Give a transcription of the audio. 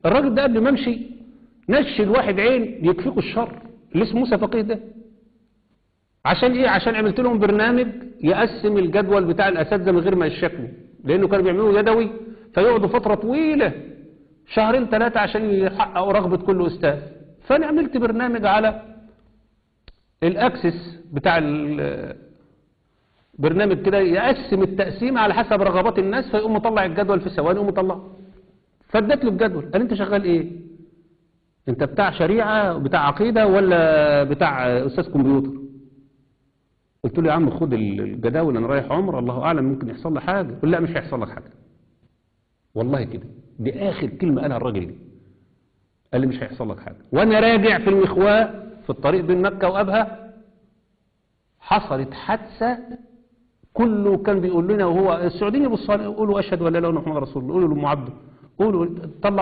الراجل ده قبل ما امشي نشل واحد عين يكفيكوا الشر اللي اسمه موسى فقيه ده. عشان ايه؟ عشان عملت لهم برنامج يقسم الجدول بتاع الاساتذه من غير ما يشكلوا، لانه كانوا بيعملوه يدوي فيقعدوا فتره طويله شهرين ثلاثه عشان يحققوا رغبه كل استاذ. فانا عملت برنامج على الاكسس بتاع برنامج كده يقسم التقسيم على حسب رغبات الناس، فيقوم مطلع الجدول في ثواني ويقوم مطلعه. فاديت له الجدول، قال انت شغال ايه؟ انت بتاع شريعه بتاع عقيده ولا بتاع استاذ كمبيوتر؟ قلت له يا عم خد الجداول، انا رايح عمره الله اعلم ممكن يحصل لي حاجه. قال لا مش هيحصل لك حاجه والله كده. دي اخر كلمه قالها الراجل دي، قال لي مش هيحصل لك حاجه. وانا راجع في المخواء في الطريق بين مكه وابها حصلت حادثه، كله كان بيقول لنا، وهو السعوديين يبصوا يقولوا اشهد ولا لا اله الا الله محمد رسول الله، قولوا لام عبده، قولوا طلع